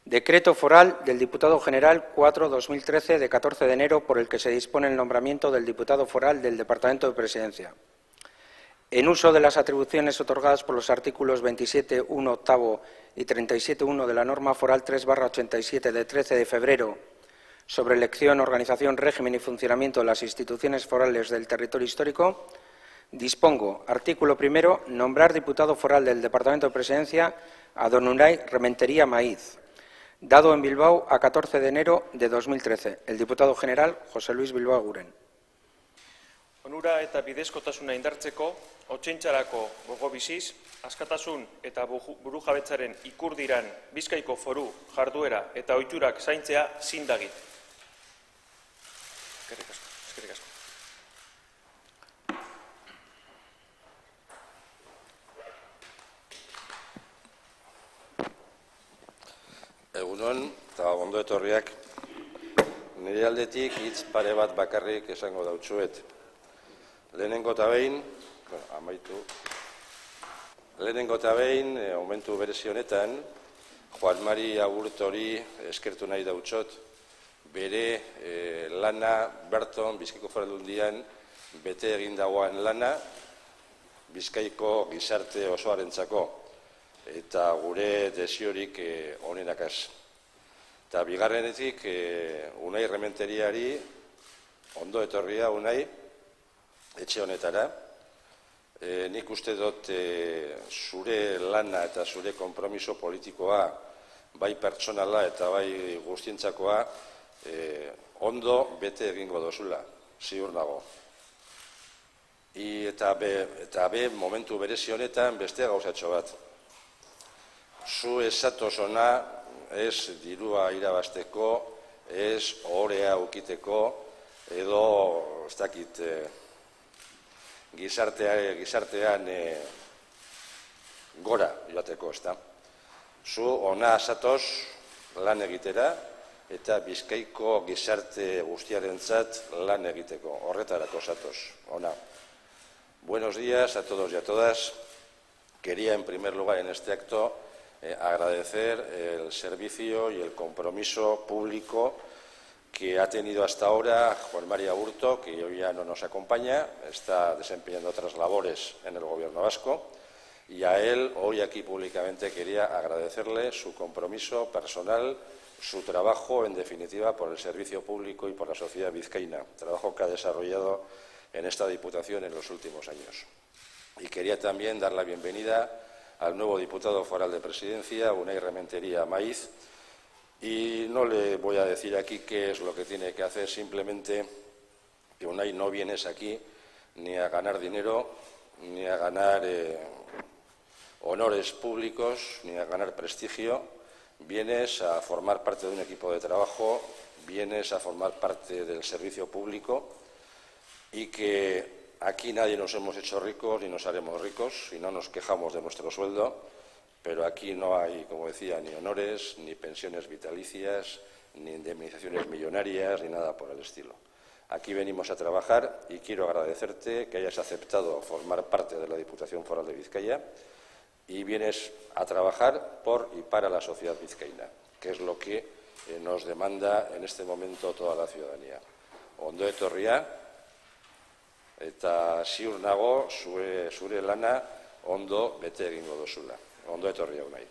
Decreto foral del Diputado General 4/2013 de 14 de enero por el que se dispone el nombramiento del Diputado Foral del Departamento de Presidencia. En uso de las atribuciones otorgadas por los artículos 27.1 octavo y 37.1 de la norma foral 3/87 de 13 de febrero sobre elección, organización, régimen y funcionamiento de las instituciones forales del territorio histórico, dispongo, artículo primero, nombrar diputado foral del Departamento de Presidencia a don Unai Rementería Maíz, dado en Bilbao a 14 de enero de 2013. El diputado general José Luis Bilbao Aguren. Onura eta bidezkotasuna indartzeko, otsentxarako gogo biziz, askatasun eta burujabetzaren ikur diran Bizkaiko foru jarduera eta ohiturak zaintzea zindagit. Eskerrik asko. Egunon eta ondo etorriak. Nire aldetik hitz pare bat bakarrik esango dautsuet. Lehenengo eta behin, momentu berezi honetan, Juan Mari Aburtori eskertu nahi dautsot, bere lana berton Bizkaiko Foru Aldundian bete egin dagoen lana Bizkaiko gizarte osoarentzako eta gure desiorik onenakaz. Eta bigarrenetik, Unai Rementeriari, ondo etorria Unai, etxe honetara. Nik uste dut zure lana eta zure konpromiso politikoa, bai pertsonala eta bai guztientzakoa, ondo bete egingo dozula, ziur nago. Eta momentu berezi honetan beste gauzatxo bat. Zu esatoz ona, ez dirua irabazteko, ez ohorea ukiteko, edo, ez dakit, gizartean gora joateko, ez da. Zu ona esatoz lan egitera, eta Bizkaiko gizarte guztiarentzat lan egiteko, horretarako esatoz, ona. Buenos días a todos y a todas. Quería, en primer lugar, en este acto, agradecer el servicio y el compromiso público que ha tenido hasta ahora Juan Mari Aburto, que hoy ya no nos acompaña, está desempeñando otras labores en el Gobierno vasco, y a él hoy aquí públicamente quería agradecerle su compromiso personal, su trabajo, en definitiva, por el servicio público y por la sociedad vizcaína, trabajo que ha desarrollado en esta Diputación en los últimos años. Y quería también dar la bienvenida al nuevo diputado foral de Presidencia, Unai Rementería Maíz, y no le voy a decir aquí qué es lo que tiene que hacer, simplemente que Unai no vienes aquí ni a ganar dinero, ni a ganar honores públicos, ni a ganar prestigio, vienes a formar parte de un equipo de trabajo, vienes a formar parte del servicio público y que aquí nadie nos hemos hecho ricos ni nos haremos ricos y no nos quejamos de nuestro sueldo, pero aquí no hay, como decía, ni honores, ni pensiones vitalicias, ni indemnizaciones millonarias, ni nada por el estilo. Aquí venimos a trabajar y quiero agradecerte que hayas aceptado formar parte de la Diputación Foral de Vizcaya y vienes a trabajar por y para la sociedad vizcaína, que es lo que nos demanda en este momento toda la ciudadanía. Ondo etorria, eta ziur nago zure lana ondo bete egingo duzula. Ondo etorria Unai.